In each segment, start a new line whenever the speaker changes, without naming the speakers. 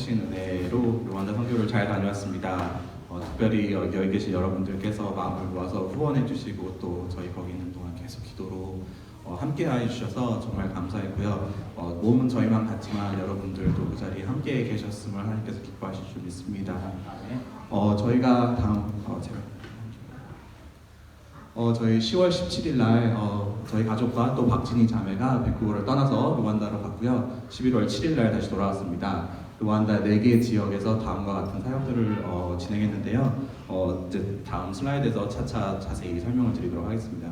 크신 은혜로 루안다 선교를 잘 다녀왔습니다. 특별히 여기 계신 여러분들께서 마음을 모아서 후원해 주시고 또 저희 거기 있는 동안 계속 기도로 함께 해주셔서 정말 감사했고요. 몸은 저희만 같지만 여러분들도 그 자리에 함께 계셨음을 하나님께서 기뻐하실 줄 믿습니다. 저희가 다음 저희 10월 17일 날 저희 가족과 또 박진희 자매가 밴쿠버를 떠나서 루안다로 갔고요. 11월 7일 날 다시 돌아왔습니다. 루안다 4개 지역에서 다음과 같은 사역들을 진행했는데요. 이제 다음 슬라이드에서 차차 자세히 설명을 드리도록 하겠습니다.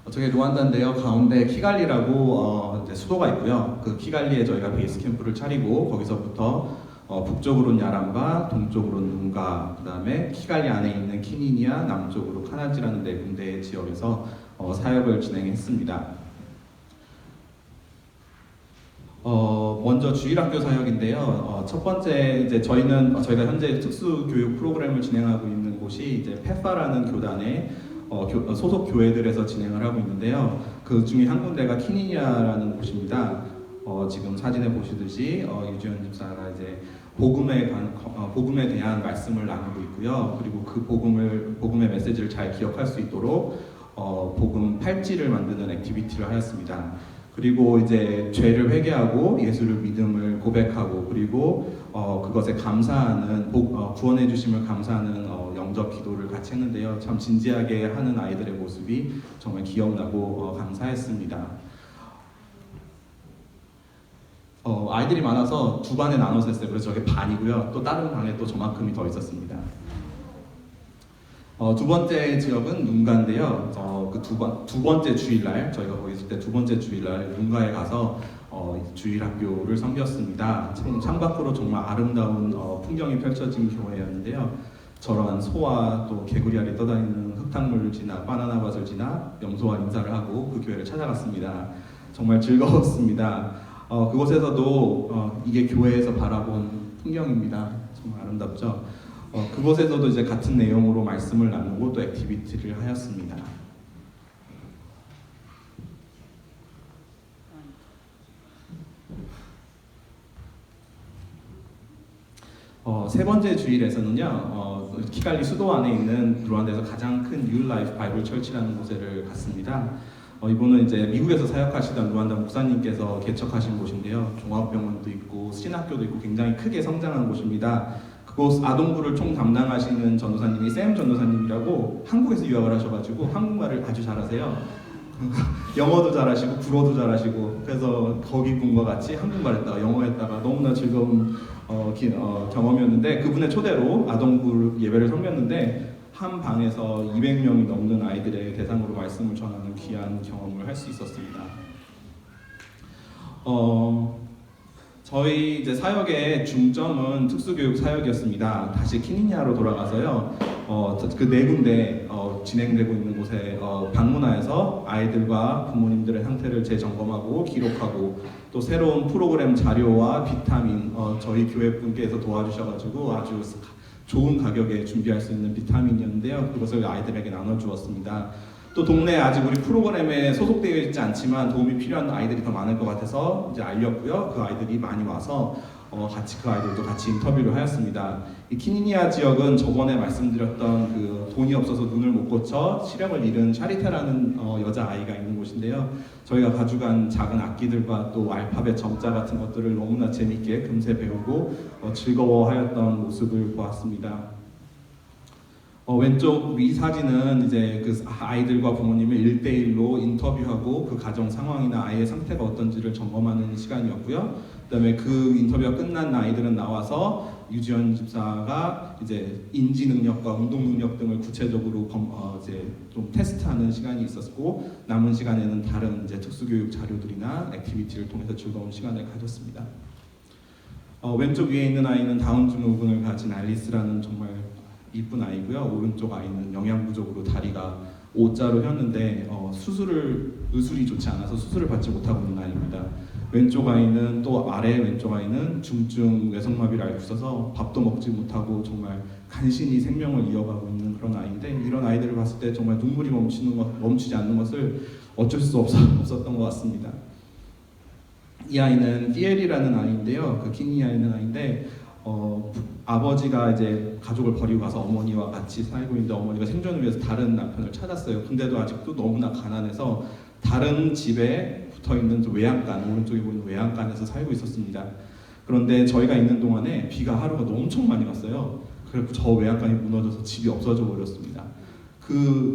저기 루안다인데요. 가운데 키갈리라고 이제 수도가 있고요. 그 키갈리에 저희가 베이스 캠프를 차리고 거기서부터 북쪽으로는 야람바, 동쪽으로는 눈가, 그 다음에 키갈리 안에 있는 키니니아, 남쪽으로 카나지라는 4군데 지역에서 사역을 진행했습니다. 먼저 주일학교 사역인데요. 첫 번째 이제 저희가 현재 특수교육 프로그램을 진행하고 있는 곳이 이제 페파라는 교단의 소속 교회들에서 진행을 하고 있는데요. 그 중에 한 군데가 키니니아라는 곳입니다. 지금 사진에 보시듯이 유지현 집사가 이제 복음에 대한 말씀을 나누고 있고요. 그리고 그 복음의 메시지를 잘 기억할 수 있도록 복음 팔찌를 만드는 액티비티를 하였습니다. 그리고 이제 죄를 회개하고 예수를 믿음을 고백하고 그리고 그것에 감사하는 구원해 주심을 감사하는 영접 기도를 같이 했는데요. 참 진지하게 하는 아이들의 모습이 정말 기억나고 감사했습니다. 아이들이 많아서 두 반에 나눠서 했어요. 그래서 저게 반이고요. 또 다른 방에 또 저만큼이 더 있었습니다. 두 번째 지역은 눈가인데요. 그 두 번째 주일날 저희가 거기 있을 때 두 번째 주일날 눈가에 가서 주일학교를 섬겼습니다. 창밖으로 정말 아름다운 풍경이 펼쳐진 교회였는데요. 저런 소와 또 개구리알이 떠다니는 흙탕물을 지나 바나나밭을 지나 염소와 인사를 하고 그 교회를 찾아갔습니다. 정말 즐거웠습니다. 그곳에서도 이게 교회에서 바라본 풍경입니다. 정말 아름답죠. 그곳에서도 이제 같은 내용으로 말씀을 나누고 또 액티비티를 하였습니다. 세 번째 주일에서는요, 키갈리 수도 안에 있는 루안다에서 가장 큰 뉴 라이프 바이블 철치라는 곳을 갔습니다. 이분은 이제 미국에서 사역하시던 루안다 목사님께서 개척하신 곳인데요. 종합병원도 있고 신학교도 있고 굉장히 크게 성장한 곳입니다. 그곳 아동부를 총 담당하시는 전도사님이 샘 전도사님이라고 한국에서 유학을 하셔가지고 한국말을 아주 잘하세요. 영어도 잘하시고 불어도 잘하시고 그래서 거기 분과 같이 한국말 했다가 영어 했다가 너무나 즐거운 경험이었는데 그분의 초대로 아동부 예배를 섬겼는데 한 방에서 200명이 넘는 아이들의 대상으로 말씀을 전하는 귀한 경험을 할 수 있었습니다. 저희 이제 사역의 중점은 특수교육 사역이었습니다. 다시 키니니아로 돌아가서요. 그 4군데 진행되고 있는 곳에 방문하여서 아이들과 부모님들의 상태를 재점검하고 기록하고 또 새로운 프로그램 자료와 비타민 저희 교회 분께서 도와주셔가지고 아주 좋은 가격에 준비할 수 있는 비타민이었는데요. 그것을 아이들에게 나눠주었습니다. 또 동네에 아직 우리 프로그램에 소속되어 있지 않지만 도움이 필요한 아이들이 더 많을 것 같아서 이제 알렸고요. 그 아이들이 많이 와서 같이 그 아이들도 같이 인터뷰를 하였습니다. 이 키니니아 지역은 저번에 말씀드렸던 그 돈이 없어서 눈을 못 고쳐 시력을 잃은 샤리테라는 여자 아이가 있는 곳인데요. 저희가 가져간 작은 악기들과 또 알파벳 점자 같은 것들을 너무나 재밌게 금세 배우고 즐거워하였던 모습을 보았습니다. 왼쪽 위 사진은 이제 그 아이들과 부모님을 1대1로 인터뷰하고 그 가정 상황이나 아이의 상태가 어떤지를 점검하는 시간이었고요. 그다음에 그 인터뷰가 끝난 아이들은 나와서 유지현 집사가 이제 인지 능력과 운동 능력 등을 구체적으로 이제 좀 테스트하는 시간이 있었고 남은 시간에는 다른 이제 특수교육 자료들이나 액티비티를 통해서 즐거운 시간을 가졌습니다. 왼쪽 위에 있는 아이는 다운 증후군을 가진 앨리스라는 정말 이쁜 아이고요. 오른쪽 아이는 영양 부족으로 다리가 O자로 혔는데 의술이 좋지 않아서 수술을 받지 못하고 있는 아이입니다. 왼쪽 아이는 또 아래 왼쪽 아이는 중증 뇌성마비를 앓고 있어서 밥도 먹지 못하고 정말 간신히 생명을 이어가고 있는 그런 아이인데 이런 아이들을 봤을 때 정말 눈물이 멈추지 않는 것을 어쩔 수 없었던 것 같습니다. 이 아이는 피엘이라는 아이인데요. 그 키니아에 있는 아이인데 아버지가 이제 가족을 버리고 가서 어머니와 같이 살고 있는데 어머니가 생존을 위해서 다른 남편을 찾았어요. 근데도 아직도 너무나 가난해서 다른 집에 붙어있는 외양간, 오른쪽에 보이는 외양간에서 살고 있었습니다. 그런데 저희가 있는 동안에 비가 하루가 엄청 많이 왔어요. 그래서 저 외양간이 무너져서 집이 없어져 버렸습니다.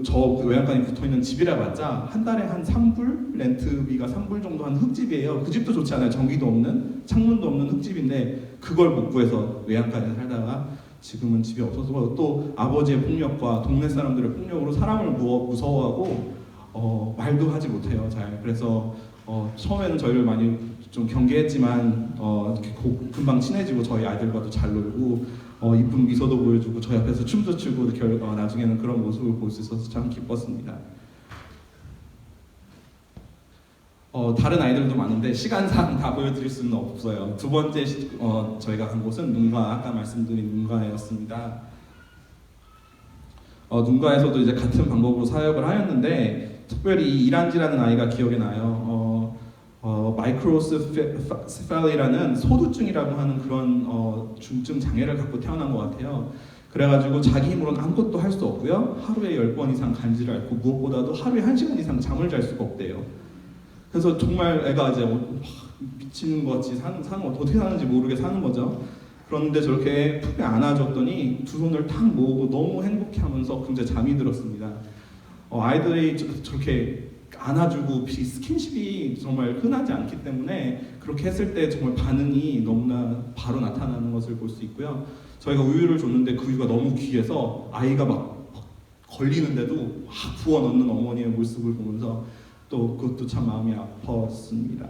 저 외양간이 붙어있는 집이라 봤자 한 달에 한 3불? 렌트비가 3불 정도 하는 흙집이에요. 그 집도 좋지 않아요. 전기도 없는, 창문도 없는 흙집인데 그걸 못 구해서 외양간에 살다가 지금은 집이 없어서 또 아버지의 폭력과 동네 사람들의 폭력으로 사람을 무서워하고 말도 하지 못해요. 잘. 그래서 처음에는 저희를 많이 좀 경계했지만 금방 친해지고 저희 아이들과도 잘 놀고 이쁜 미소도 보여주고 저희 앞에서 춤도 추고 나중에는 그런 모습을 볼 수 있어서 참 기뻤습니다. 다른 아이들도 많은데 시간상 다 보여드릴 수는 없어요. 두 번째 저희가 간 곳은 눈가, 아까 말씀드린 눈가였습니다. 눈가에서도 이제 같은 방법으로 사역을 하였는데 특별히 이란지라는 아이가 기억에 나요. 마이크로세팔리라는 소두증이라고 하는 그런 중증 장애를 갖고 태어난 것 같아요. 그래가지고 자기 힘으로는 아무것도 할 수 없고요. 하루에 10번 이상 간지를 앓고 무엇보다도 하루에 1시간 이상 잠을 잘 수가 없대요. 그래서 정말 애가 이제 미치는 것 같이 어떻게 사는지 모르게 사는 거죠. 그런데 저렇게 품에 안아줬더니 두 손을 탁 모으고 너무 행복해하면서 굉장히 잠이 들었습니다. 아이들이 저렇게 안아주고 스킨십이 정말 흔하지 않기 때문에 그렇게 했을 때 정말 반응이 너무나 바로 나타나는 것을 볼 수 있고요. 저희가 우유를 줬는데 그 우유가 너무 귀해서 아이가 막 걸리는데도 막 부어 넣는 어머니의 모습을 보면서 또 그것도 참 마음이 아팠습니다.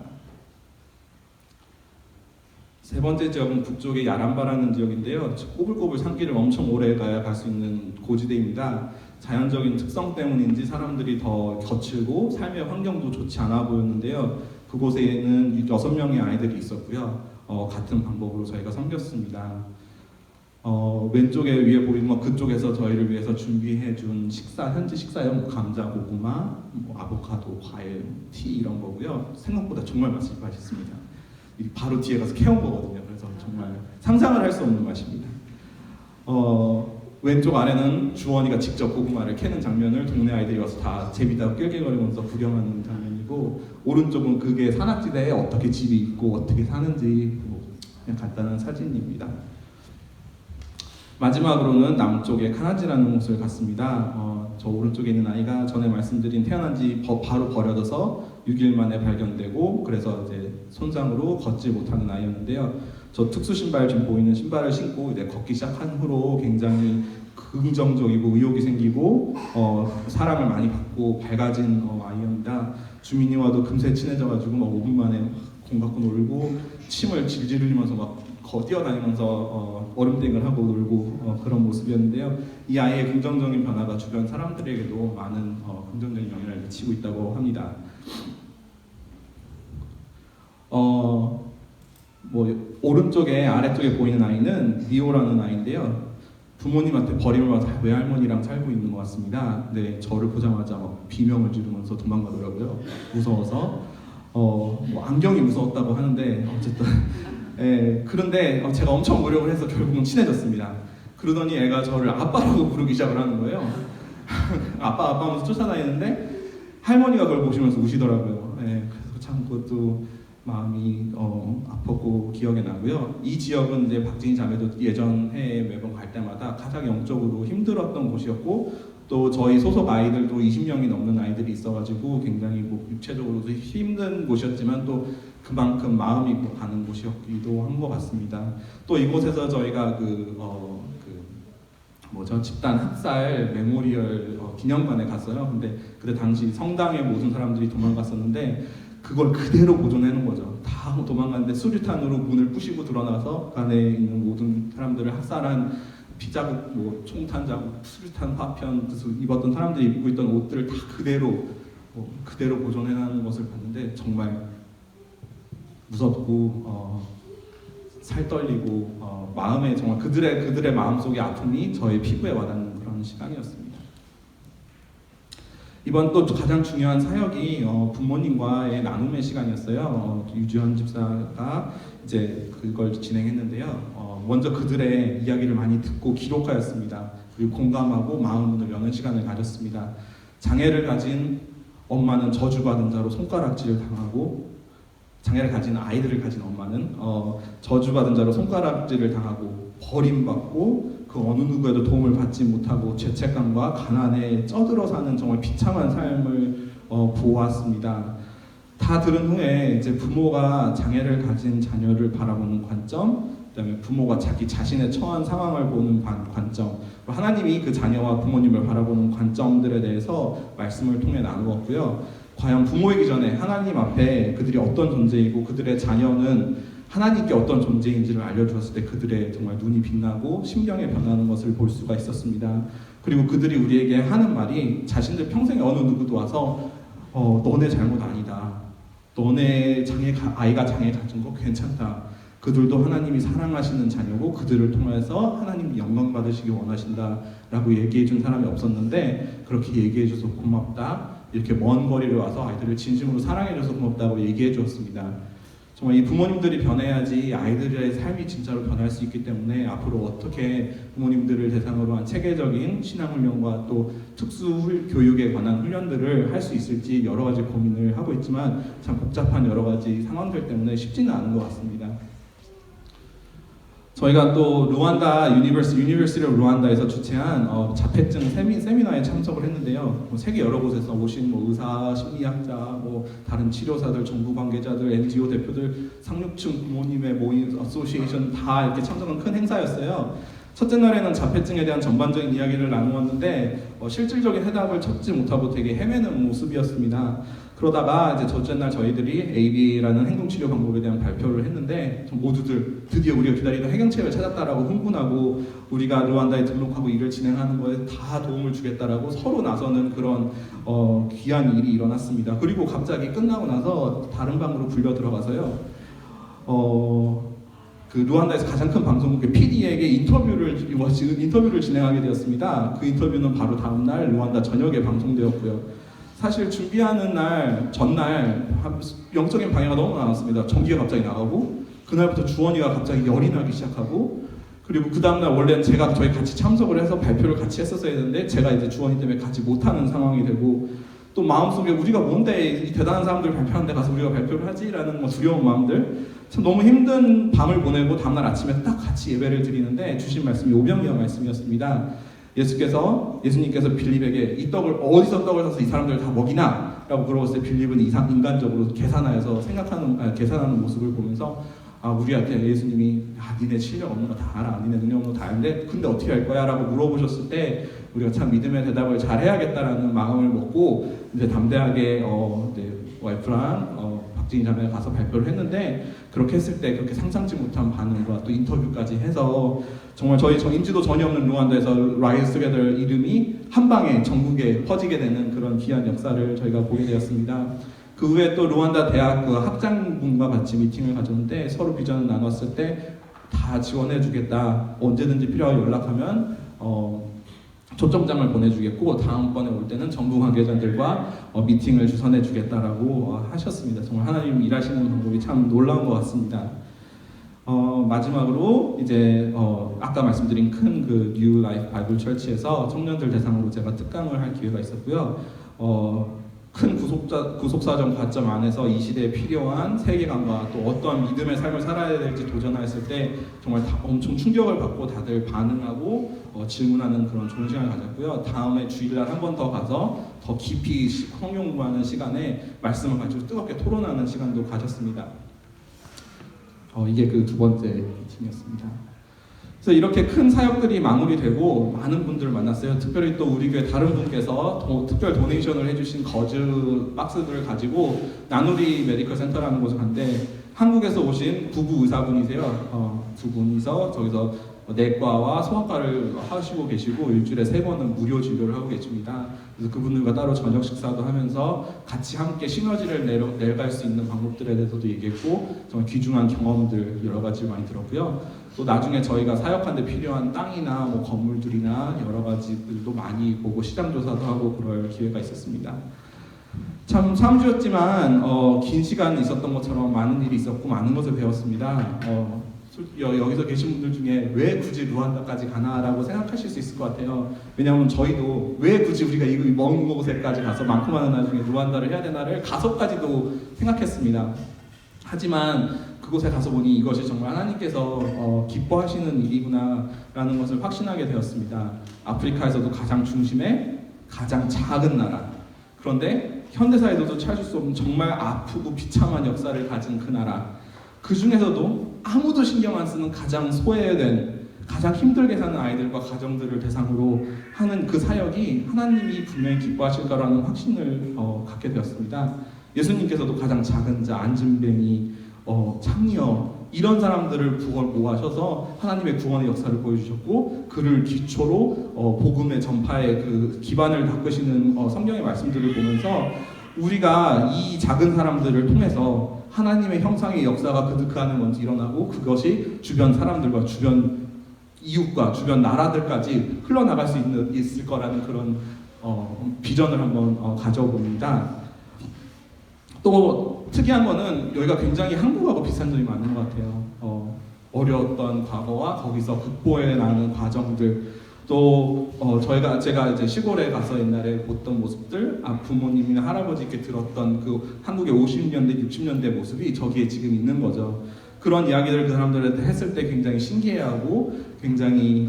세 번째 지역은 북쪽의 야람바라는 지역인데요. 꼬불꼬불 산길을 엄청 오래 가야 갈 수 있는 고지대입니다. 자연적인 특성 때문인지 사람들이 더 거칠고 삶의 환경도 좋지 않아 보였는데요. 그곳에는 6명의 아이들이 있었고요. 같은 방법으로 저희가 섬겼습니다. 왼쪽에 위에 보이는 건 그쪽에서 저희를 위해서 준비해준 현지 식사용 감자, 고구마, 아보카도, 과일, 티 이런 거고요. 생각보다 정말 맛있습니다. 바로 뒤에 가서 캐온 거거든요. 그래서 정말 상상을 할 수 없는 맛입니다. 왼쪽 아래는 주원이가 직접 고구마를 캐는 장면을 동네 아이들이 와서 다 재미있다고 낄낄거리면서 구경하는 장면이고, 오른쪽은 그게 산악지대에 어떻게 집이 있고 어떻게 사는지 그냥 간단한 사진입니다. 마지막으로는 남쪽의 카나지라는 곳을 갔습니다. 저 오른쪽에 있는 아이가 전에 말씀드린 태어난 지 바로 버려져서 6일 만에 발견되고 그래서 이제 손상으로 걷지 못하는 아이였는데요. 저 특수 신발 지금 보이는 신발을 신고 이제 걷기 시작한 후로 굉장히 긍정적이고 의욕이 생기고 사랑을 많이 받고 밝아진 아이입니다. 주민이 와도 금세 친해져가지고 막 5분 만에 공 갖고 놀고 침을 질질 흘리면서 막 뛰어다니면서 얼음땡을 하고 놀고 그런 모습이었는데요. 이 아이의 긍정적인 변화가 주변 사람들에게도 많은 긍정적인 영향을 미치고 있다고 합니다. 오른쪽에 아래쪽에 보이는 아이는 리오라는 아이인데요. 부모님한테 버림을 받아 외할머니랑 살고 있는 것 같습니다. 근데 저를 보자마자 막 비명을 지르면서 도망가더라고요. 무서워서. 안경이 무서웠다고 하는데 어쨌든 그런데 제가 엄청 노력을 해서 결국은 친해졌습니다. 그러더니 애가 저를 아빠라고 부르기 시작을 하는 거예요. 아빠 하면서 쫓아다니는데 할머니가 그걸 보시면서 우시더라고요. 그래서 참 그것도 마음이 아팠고 기억에 나고요. 이 지역은 이제 박진희 자매도 예전 해에 매번 갈 때마다 가장 영적으로 힘들었던 곳이었고, 또 저희 소속 아이들도 20명이 넘는 아이들이 있어가지고 굉장히 육체적으로도 힘든 곳이었지만 또 그만큼 마음이 가는 곳이었기도 한 것 같습니다. 또 이곳에서 저희가 집단 학살 메모리얼 기념관에 갔어요. 근데 그때 당시 성당의 모든 사람들이 도망갔었는데 그걸 그대로 보존해 놓은 거죠. 다 도망갔는데 수류탄으로 문을 부시고 드러나서 그 안에 있는 모든 사람들을 학살한 피자국, 총탄 자국, 수류탄 파편, 그래서 입었던 사람들이 입고 있던 옷들을 다 그대로 보존해 놓은 것을 봤는데 정말 무섭고 살 떨리고 마음에 정말 그들의 마음속의 아픔이 저의 피부에 와닿는 그런 시간이었습니다. 이번 또 가장 중요한 사역이 부모님과의 나눔의 시간이었어요. 유지현 집사가 이제 그걸 진행했는데요. 먼저 그들의 이야기를 많이 듣고 기록하였습니다. 그리고 공감하고 마음을 여는 시간을 가졌습니다. 장애를 가진 엄마는 저주받은 자로 손가락질을 당하고, 장애를 가진 아이들을 가진 엄마는 저주받은 자로 손가락질을 당하고 버림받고 그 어느 누구에도 도움을 받지 못하고 죄책감과 가난에 쩌들어 사는 정말 비참한 삶을 보았습니다. 다 들은 후에 이제 부모가 장애를 가진 자녀를 바라보는 관점, 그다음에 부모가 자기 자신의 처한 상황을 보는 관점, 하나님이 그 자녀와 부모님을 바라보는 관점들에 대해서 말씀을 통해 나누었고요. 과연 부모이기 전에 하나님 앞에 그들이 어떤 존재이고 그들의 자녀는 하나님께 어떤 존재인지를 알려주었을 때 그들의 정말 눈이 빛나고 심경이 변하는 것을 볼 수가 있었습니다. 그리고 그들이 우리에게 하는 말이 자신들 평생에 어느 누구도 와서 너네 잘못 아니다. 너네 아이가 장애 가진 거 괜찮다. 그들도 하나님이 사랑하시는 자녀고 그들을 통해서 하나님 영광 받으시기 원하신다 라고 얘기해 준 사람이 없었는데, 그렇게 얘기해 줘서 고맙다, 이렇게 먼 거리를 와서 아이들을 진심으로 사랑해 줘서 고맙다고 얘기해 주었습니다. 정말 이 부모님들이 변해야지 아이들의 삶이 진짜로 변할 수 있기 때문에 앞으로 어떻게 부모님들을 대상으로 한 체계적인 신앙훈련과 또 특수 교육에 관한 훈련들을 할 수 있을지 여러 가지 고민을 하고 있지만 참 복잡한 여러 가지 상황들 때문에 쉽지는 않은 것 같습니다. 저희가 또 루안다 유니버시티 오브 루안다에서 주최한 자폐증 세미나에 참석을 했는데요. 세계 여러 곳에서 오신 의사, 심리학자, 다른 치료사들, 정부 관계자들, NGO 대표들, 상류층 부모님의 모임, 어소시에이션 다 이렇게 참석한 큰 행사였어요. 첫째 날에는 자폐증에 대한 전반적인 이야기를 나누었는데 실질적인 해답을 찾지 못하고 되게 헤매는 모습이었습니다. 그러다가 이제 첫째 날 저희들이 ABA라는 행동치료 방법에 대한 발표를 했는데 모두들 드디어 우리가 기다리던 해결책을 찾았다라고 흥분하고 우리가 루안다에 등록하고 일을 진행하는 거에 다 도움을 주겠다라고 서로 나서는 그런 귀한 일이 일어났습니다. 그리고 갑자기 끝나고 나서 다른 방으로 불려 들어가서요. 그 루안다에서 가장 큰 방송국의 PD에게 인터뷰를 진행하게 되었습니다. 그 인터뷰는 바로 다음 날 루안다 저녁에 방송되었고요. 사실 준비하는 전날 영적인 방해가 너무 많았습니다. 전기가 갑자기 나가고 그날부터 주원이가 갑자기 열이 나기 시작하고, 그리고 그 다음날 원래는 저희 같이 참석을 해서 발표를 같이 했었어야 했는데 제가 이제 주원이 때문에 같이 못하는 상황이 되고, 또 마음속에 우리가 뭔데 이 대단한 사람들 발표하는 데 가서 우리가 발표를 하지라는 두려운 마음들, 참 너무 힘든 밤을 보내고 다음날 아침에 딱 같이 예배를 드리는데 주신 말씀이 오병이어 말씀이었습니다. 예수님께서 빌립에게 이 떡을 어디서 떡을 사서 이 사람들을 다 먹이나? 라고 물어봤을 때 빌립은 인간적으로 계산하여서 계산하는 모습을 보면서 우리한테 예수님이 니네 실력 없는 거 다 알아, 니네 능력 없는 거 다 아는데 근데 어떻게 할 거야? 라고 물어보셨을 때 우리가 참 믿음의 대답을 잘 해야겠다라는 마음을 먹고 이제 담대하게 와이프랑 박진희 자매가 가서 발표를 했는데, 그렇게 했을 때 그렇게 상상치 못한 반응과 또 인터뷰까지 해서 정말 저희 인지도 전혀 없는 루안다에서 Rise Together 이름이 한 방에 전국에 퍼지게 되는 그런 귀한 역사를 저희가 보게 되었습니다. 그 후에 또 루안다 대학 학장분과 같이 미팅을 가졌는데 서로 비전을 나눴을 때 다 지원해주겠다, 언제든지 필요하게 연락하면 초청장을 보내주겠고 다음번에 올 때는 정부 관계자들과 미팅을 주선해주겠다라고 하셨습니다. 정말 하나님 일하시는 방법이 참 놀라운 것 같습니다. 마지막으로 이제 아까 말씀드린 큰 그 뉴 라이프 바이블 철치에서 청년들 대상으로 제가 특강을 할 기회가 있었고요. 큰 구속사정 관점 안에서 이 시대에 필요한 세계관과 또 어떠한 믿음의 삶을 살아야 될지 도전하였을 때 정말 엄청 충격을 받고 다들 반응하고 질문하는 그런 좋은 시간을 가졌고요. 다음에 주일날 한 번 더 가서 더 깊이 성경 공부하는 시간에 말씀을 가지고 뜨겁게 토론하는 시간도 가졌습니다. 이게 그 두 번째 미팅이었습니다. 그래서 이렇게 큰 사역들이 마무리되고 많은 분들을 만났어요. 특별히 또 우리 교회 다른 분께서 특별 도네이션을 해주신 거즈 박스들을 가지고 나누리 메디컬 센터라는 곳을 갔는데 한국에서 오신 부부 의사분이세요. 두 분이서 저기서 내과와 소아과를 하시고 계시고 일주일에 3번은 무료 진료를 하고 계십니다. 그래서 그분들과 따로 저녁 식사도 하면서 같이 함께 시너지를 내갈 수 있는 방법들에 대해서도 얘기했고 정말 귀중한 경험들 여러 가지 많이 들었고요. 또 나중에 저희가 사역하는데 필요한 땅이나 뭐 건물들이나 여러 가지들도 많이 보고 시장 조사도 하고 그럴 기회가 있었습니다. 참 3주였지만 긴 시간 있었던 것처럼 많은 일이 있었고 많은 것을 배웠습니다. 여기서 계신 분들 중에 왜 굳이 루안다까지 가나라고 생각하실 수 있을 것 같아요. 왜냐하면 저희도 왜 굳이 우리가 이 먼 곳에까지 가서 많고 많은 나중에 루안다를 해야 되나를 가서까지도 생각했습니다. 하지만 그곳에 가서 보니 이것이 정말 하나님께서 기뻐하시는 일이구나라는 것을 확신하게 되었습니다. 아프리카에서도 가장 중심의 가장 작은 나라, 그런데 현대사에서도 찾을 수 없는 정말 아프고 비참한 역사를 가진 그 나라, 그 중에서도 아무도 신경 안 쓰는 가장 소외된, 가장 힘들게 사는 아이들과 가정들을 대상으로 하는 그 사역이 하나님이 분명히 기뻐하실 거라는 확신을 갖게 되었습니다. 예수님께서도 가장 작은 자, 안진뱅이, 창녀 이런 사람들을 구원하셔서 하나님의 구원의 역사를 보여주셨고 그를 기초로 복음의 전파의 그 기반을 닦으시는 성경의 말씀들을 보면서 우리가 이 작은 사람들을 통해서 하나님의 형상의 역사가 그 안에 먼저 일어나고 그것이 주변 사람들과 주변 이웃과 주변 나라들까지 흘러나갈 수 있을 거라는 그런 비전을 한번 가져봅니다. 또 특이한 거는 여기가 굉장히 한국하고 비슷한 점이 많은 것 같아요. 어려웠던 과거와 거기서 극복해 나가는 과정들, 또 제가 이제 시골에 가서 옛날에 봤던 모습들, 부모님이나 할아버지께 들었던 그 한국의 50년대, 60년대 모습이 저기에 지금 있는 거죠. 그런 이야기를 그 사람들한테 했을 때 굉장히 신기해하고 굉장히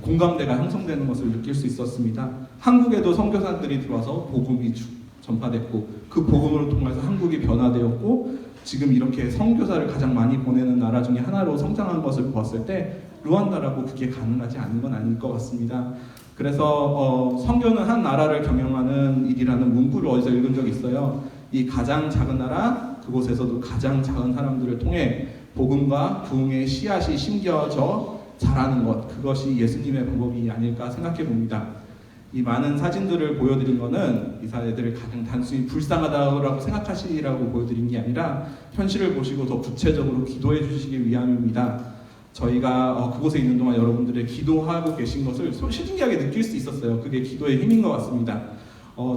공감대가 형성되는 것을 느낄 수 있었습니다. 한국에도 선교사들이 들어와서 복음이 전파됐고 그 복음을 통해서 한국이 변화되었고 지금 이렇게 선교사를 가장 많이 보내는 나라 중에 하나로 성장한 것을 보았을 때 루안다라고 그게 가능하지 않은 건 아닐 것 같습니다. 그래서 선교는 한 나라를 경영하는 일이라는 문구를 어디서 읽은 적이 있어요. 이 가장 작은 나라, 그곳에서도 가장 작은 사람들을 통해 복음과 부흥의 씨앗이 심겨져 자라는 것, 그것이 예수님의 방법이 아닐까 생각해 봅니다. 이 많은 사진들을 보여드린 거는 이 사례들을 가장 단순히 불쌍하다고 생각하시라고 보여드린 게 아니라 현실을 보시고 더 구체적으로 기도해 주시기 위함입니다. 저희가 그곳에 있는 동안 여러분들의 기도하고 계신 것을 신기하게 느낄 수 있었어요. 그게 기도의 힘인 것 같습니다.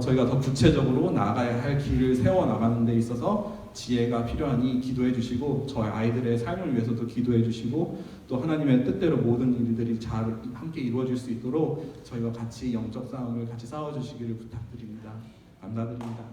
저희가 더 구체적으로 나아가야 할 길을 세워나가는 데 있어서 지혜가 필요하니 기도해 주시고 저희 아이들의 삶을 위해서도 기도해 주시고 또 하나님의 뜻대로 모든 일들이 잘 함께 이루어질 수 있도록 저희가 같이 영적 싸움을 같이 싸워주시기를 부탁드립니다. 감사드립니다.